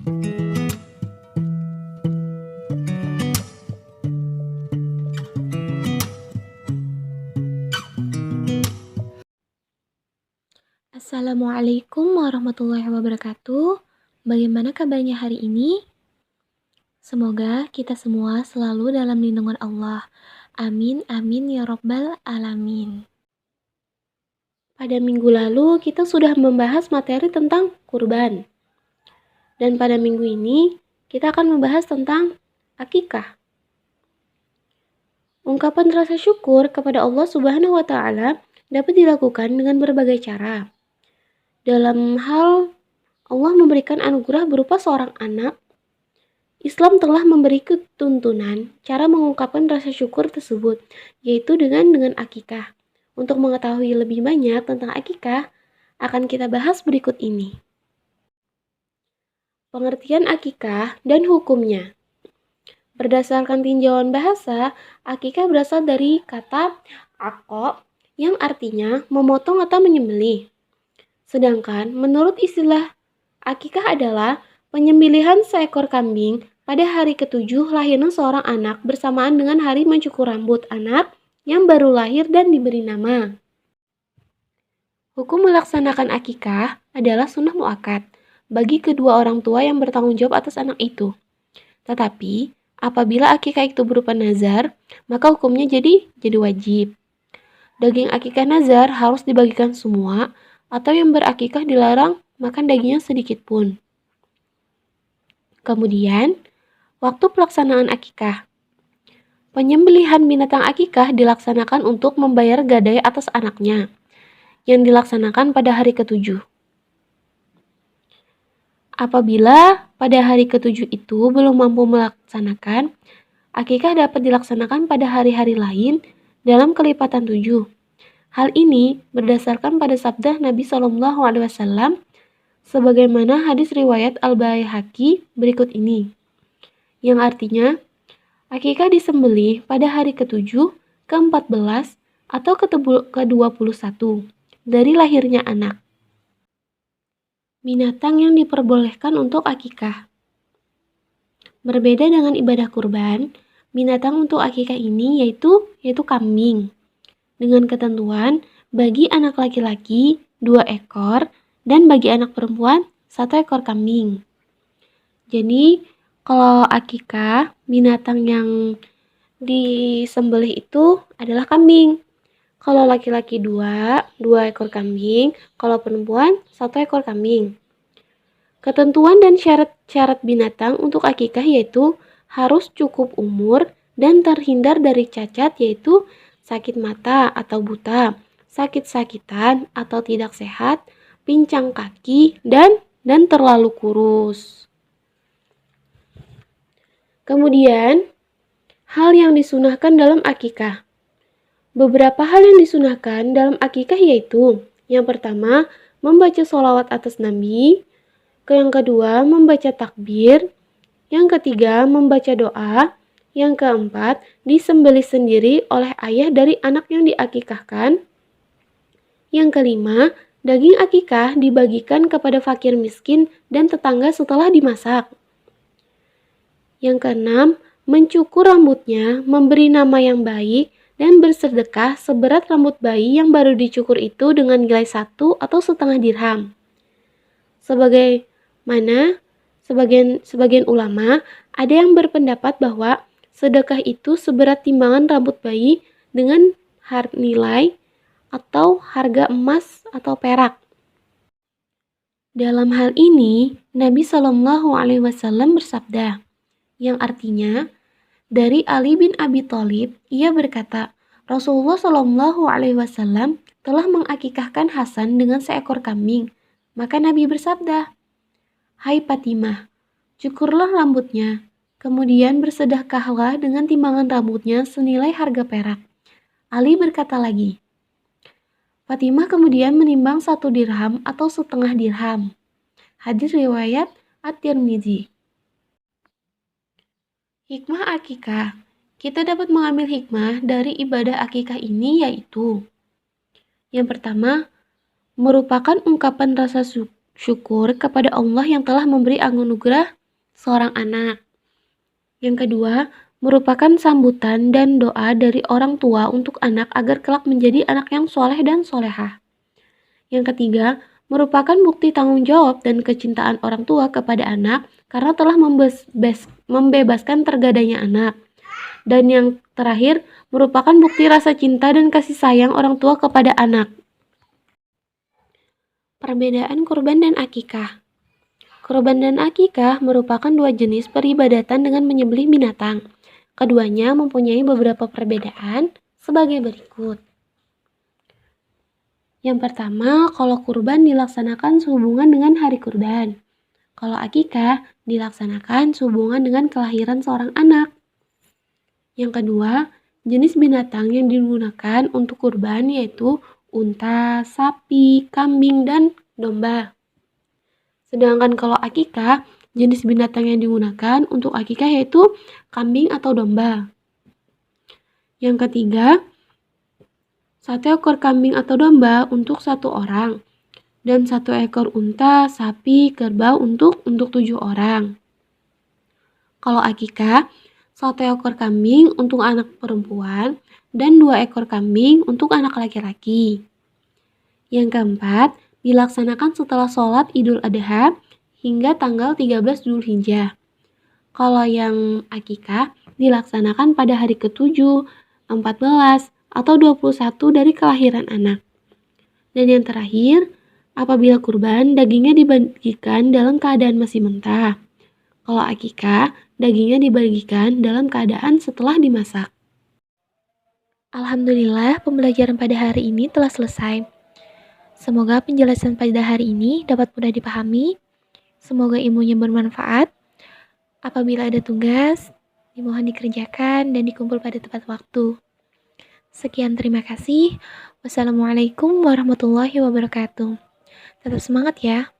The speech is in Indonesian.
Assalamualaikum warahmatullahi wabarakatuh. Bagaimana kabarnya hari ini? Semoga kita semua selalu dalam lindungan Allah. Amin, amin ya robbal alamin. Pada minggu lalu kita sudah membahas materi tentang kurban. Dan pada minggu ini kita akan membahas tentang akikah. Ungkapan rasa syukur kepada Allah Subhanahu wa taala dapat dilakukan dengan berbagai cara. Dalam hal Allah memberikan anugerah berupa seorang anak, Islam telah memberi tuntunan cara mengungkapkan rasa syukur tersebut, yaitu dengan akikah. Untuk mengetahui lebih banyak tentang akikah, akan kita bahas berikut ini. Pengertian akikah dan hukumnya. Berdasarkan tinjauan bahasa, akikah berasal dari kata akok yang artinya memotong atau menyembelih. Sedangkan menurut istilah, akikah adalah penyembelihan seekor kambing pada hari ke-7 lahirnya seorang anak bersamaan dengan hari mencukur rambut anak yang baru lahir dan diberi nama. Hukum melaksanakan akikah adalah sunnah muakkad bagi kedua orang tua yang bertanggung jawab atas anak itu. Tetapi, apabila akikah itu berupa nazar, maka hukumnya jadi wajib. Daging akikah nazar harus dibagikan semua, atau yang berakikah dilarang makan dagingnya sedikit pun. Kemudian, waktu pelaksanaan akikah. Penyembelihan binatang akikah dilaksanakan untuk membayar gadai atas anaknya, yang dilaksanakan pada hari ke-7. Apabila pada hari ke-7 itu belum mampu melaksanakan, akikah dapat dilaksanakan pada hari-hari lain dalam kelipatan 7. Hal ini berdasarkan pada sabda Nabi SAW sebagaimana hadis riwayat Al-Baihaqi berikut ini, yang artinya akikah disembelih pada hari ke-7, ke-14, atau ke-21 dari lahirnya anak. Binatang yang diperbolehkan untuk akikah. Berbeda dengan ibadah kurban, binatang untuk akikah ini yaitu kambing. Dengan ketentuan, bagi anak laki-laki 2 ekor dan bagi anak perempuan 1 ekor kambing. Jadi, kalau akikah, binatang yang disembelih itu adalah kambing. Kalau laki-laki 2 ekor kambing, kalau perempuan 1 ekor kambing. Ketentuan dan syarat binatang untuk akikah yaitu harus cukup umur dan terhindar dari cacat, yaitu sakit mata atau buta, sakit-sakitan atau tidak sehat, pincang kaki, dan terlalu kurus. Kemudian, hal yang disunahkan dalam akikah. Beberapa hal yang disunahkan dalam akikah yaitu, yang pertama, membaca sholawat atas Nabi, yang kedua, membaca takbir, yang ketiga, membaca doa, yang keempat, disembelih sendiri oleh ayah dari anak yang diakikahkan. Yang kelima, daging akikah dibagikan kepada fakir miskin dan tetangga setelah dimasak. Yang keenam, mencukur rambutnya, memberi nama yang baik, dan bersedekah seberat rambut bayi yang baru dicukur itu dengan nilai 1 atau setengah dirham. Sebagaimana sebagian ulama ada yang berpendapat bahwa sedekah itu seberat timbangan rambut bayi dengan nilai atau harga emas atau perak. Dalam hal ini, Nabi SAW bersabda, yang artinya, dari Ali bin Abi Thalib, ia berkata, Rasulullah SAW telah mengakikahkan Hasan dengan seekor kambing. Maka Nabi bersabda, "Hai Fatimah, cukurlah rambutnya, kemudian bersedekahlah dengan timbangan rambutnya senilai harga perak." Ali berkata lagi, Fatimah kemudian menimbang 1 dirham atau setengah dirham. Hadis riwayat At-Tirmidzi. Hikmah akikah. Kita dapat mengambil hikmah dari ibadah akikah ini yaitu, yang pertama, merupakan ungkapan rasa syukur kepada Allah yang telah memberi anugerah seorang anak. Yang kedua, merupakan sambutan dan doa dari orang tua untuk anak agar kelak menjadi anak yang soleh dan solehah. Yang ketiga, merupakan bukti tanggung jawab dan kecintaan orang tua kepada anak karena telah membebaskan tergadainya anak. Dan yang terakhir, merupakan bukti rasa cinta dan kasih sayang orang tua kepada anak. Perbedaan kurban dan akikah. Kurban dan akikah merupakan dua jenis peribadatan dengan menyembelih binatang. Keduanya mempunyai beberapa perbedaan sebagai berikut. Yang pertama, kalau kurban dilaksanakan sehubungan dengan hari kurban. Kalau akikah dilaksanakan sehubungan dengan kelahiran seorang anak. Yang kedua, jenis binatang yang digunakan untuk kurban yaitu unta, sapi, kambing, dan domba. Sedangkan kalau akikah, jenis binatang yang digunakan untuk akikah yaitu kambing atau domba. Yang ketiga, 1 ekor kambing atau domba untuk 1 orang. Dan 1 ekor unta, sapi, kerbau untuk 7 orang. Kalau akikah, 1 ekor kambing untuk anak perempuan dan 2 ekor kambing untuk anak laki-laki. Yang keempat, dilaksanakan setelah sholat Idul Adha hingga tanggal 13 Dzulhijjah. Kalau yang akikah dilaksanakan pada hari ke-7, 14, atau 21 dari kelahiran anak. Dan yang terakhir, apabila kurban, dagingnya dibagikan dalam keadaan masih mentah. Kalau akikah, dagingnya dibagikan dalam keadaan setelah dimasak. Alhamdulillah, pembelajaran pada hari ini telah selesai. Semoga penjelasan pada hari ini dapat mudah dipahami. Semoga ilmunya bermanfaat. Apabila ada tugas, dimohon dikerjakan dan dikumpul pada tepat waktu. Sekian, terima kasih. Wassalamualaikum warahmatullahi wabarakatuh. Tetap semangat ya.